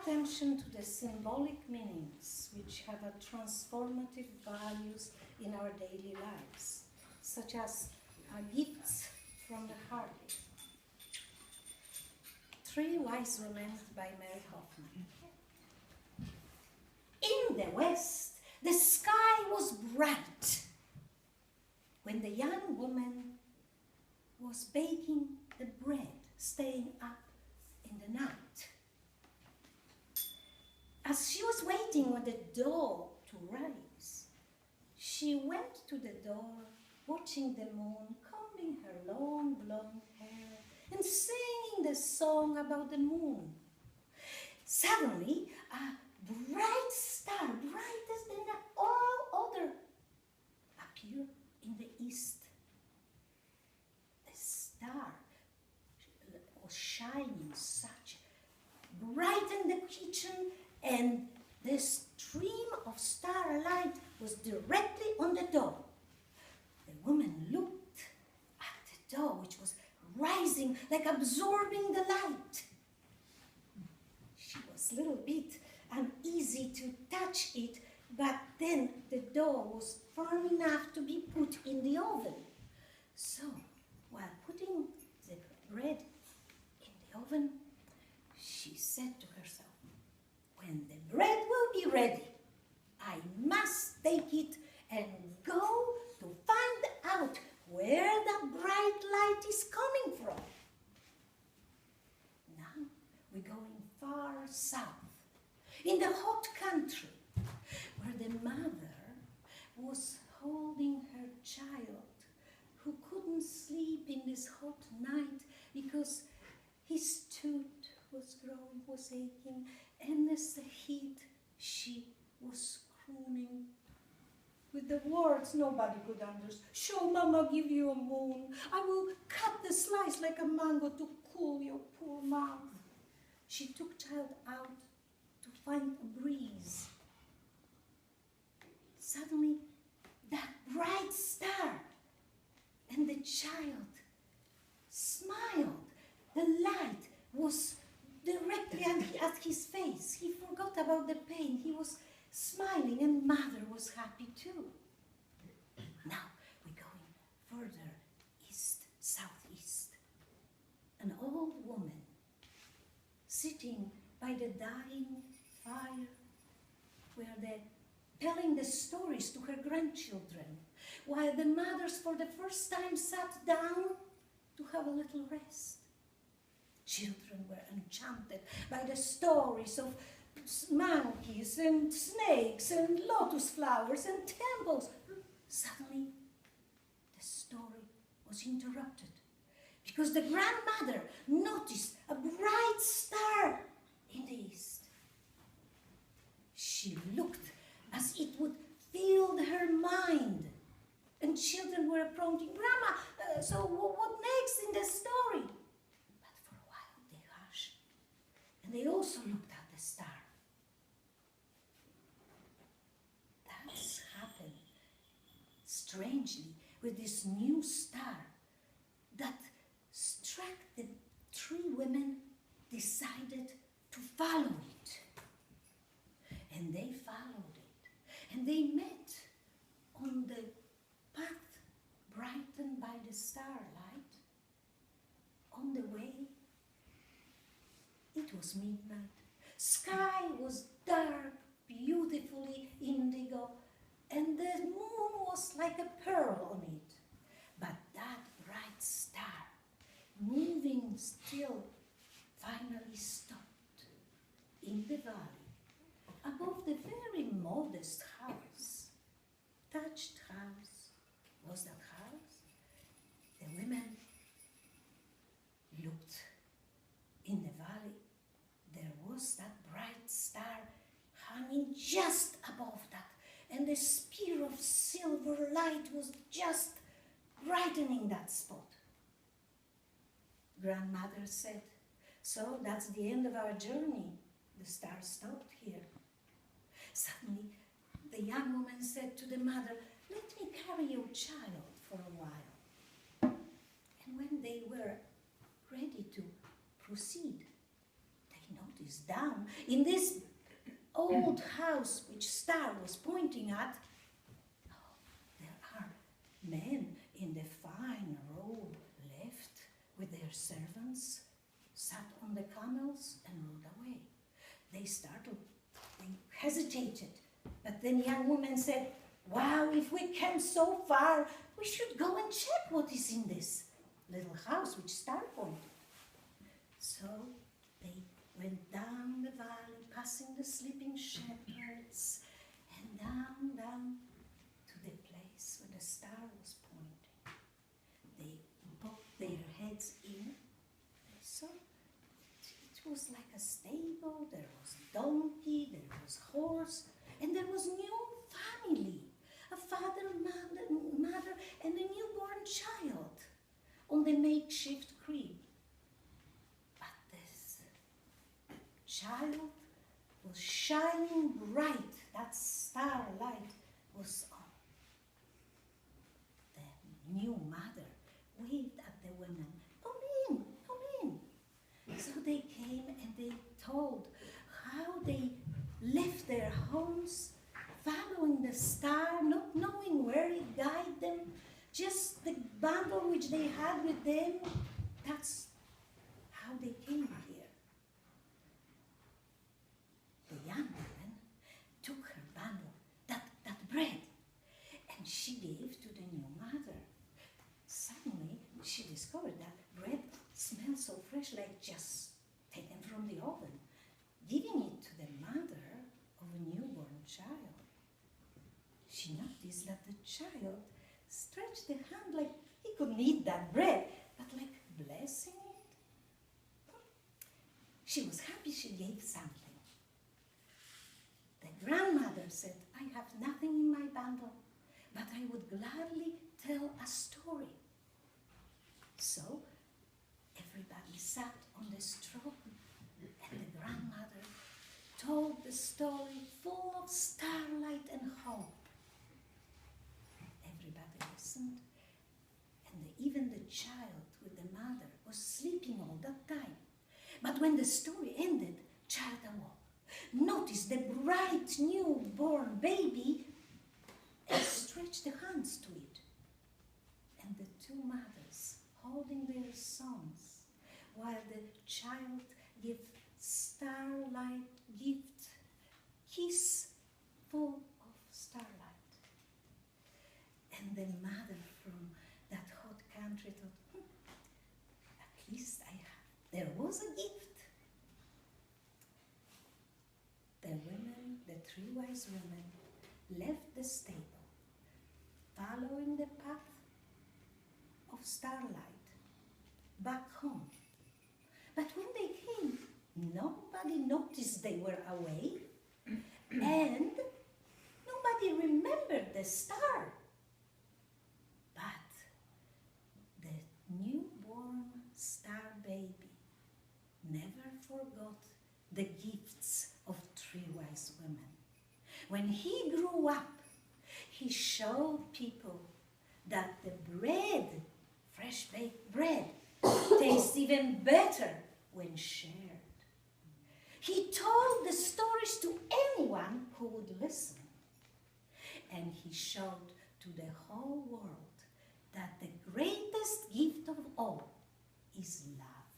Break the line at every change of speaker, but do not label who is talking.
attention to the symbolic meanings which have a transformative values in our daily lives, such as gifts from the heart. Three Wise Women by Mary Hoffman. In the west, the sky was bright when the young woman was baking the bread, staying up in the night. As she was waiting for the dawn to rise, she went to the door, watching the moon, combing her long blonde hair and singing the song about the moon. Suddenly, a bright star, brighter than all other, appeared in the east. The star was shining such bright in the kitchen, and the stream of starlight was directly on the door. The woman looked at the door, which was rising, like absorbing the light. She was a little bit uneasy to touch it, but then the dough was firm enough to be put in the oven. So, while putting the bread in the oven, she said to herself, "When the bread will be ready, I must take it and go to find out where the bright light is coming from." Now we're going far south, in the hot country, where the mother was holding her child who couldn't sleep in this hot night because his tooth was growing, was aching, and as the heat, she was crooning with the words nobody could understand. "Shall Mama give you a moon? I will cut the slice like a mango to cool your poor mouth." She took child out to find a breeze. Suddenly, that bright star and the child smiled. The light was directly at his face. He forgot about the pain. He was smiling, and mother was happy too. Now we're going further east, southeast. An old woman sitting by the dying fire, where they're telling the stories to her grandchildren, while the mothers for the first time sat down to have a little rest. Children were enchanted by the stories of monkeys and snakes and lotus flowers and temples. Suddenly, the story was interrupted because the grandmother noticed a bright star in the east. She looked as it would fill her mind, and children were approaching, "Grandma, so what next in the story?" But for a while they hushed, and they also looked at the star. That's happened strangely with this new star that struck the three women decided to follow it. And they followed it. And they met on the path brightened by the starlight. On the way, it was midnight. Sky was dark, beautifully indigo, and the moon was like a pearl on it. But that bright star, moving still, finally stopped in the valley above the very modest house. Thatched house was that house. The women looked in the valley. There was that bright star hanging just above that, and the spear of silver light was just brightening that spot. Grandmother said, "So that's the end of our journey. The star stopped here." Suddenly, the young woman said to the mother, "Let me carry your child for a while." And when they were ready to proceed, they noticed noticed down in this old house which Star was pointing at, oh, there are men in the fine robe left with their servants, sat on the camels and rode away. They startled, they hesitated, but then the young woman said, wow, if we came so far, we should go and check what is in this little house which Star pointed. So they went down the valley, passing the sleeping shepherds, and down to the place where the Star was pointing. They poked their heads in. They saw it was like a stable. There was a donkey, there was horse, and there was new family, a father, mother, and a newborn child on the makeshift crib. But this child was shining bright. That starlight was on. The new mother waved at the women, come in, come in. So they came and they told how they left their homes, following the star, not knowing where it guided them, just the bundle which they had with them. That's how they came here. The young woman took her bundle, that bread, and she gave to the new mother. Suddenly, she discovered that bread smelled so fresh, like just taken from the oven, giving it to the mother of a newborn child. She noticed that the child stretched the hand like he couldn't eat that bread, but like blessing it. She was happy she gave something. The grandmother said, I have nothing in my bundle, but I would gladly tell a story. So everybody sat on the straw, and the grandmother told the story full of starlight and hope. Everybody listened, and even the child with the mother was sleeping all that time. But when the story ended, child awoke, noticed the bright newborn baby, and stretched the hands to it. And the two mothers holding their sons, while the child gave starlight gift, kiss full of starlight. And the mother from that hot country thought, at least there was a gift. The women, the three wise women, left the stable, following the path of starlight back home. But when they came, nobody noticed they were away, and nobody remembered the star. But the newborn star baby never forgot the gifts of three wise women. When he grew up, he showed people that the bread, fresh baked bread, tastes even better when shared. He told the stories to anyone who would listen. And he showed to the whole world that the greatest gift of all is love.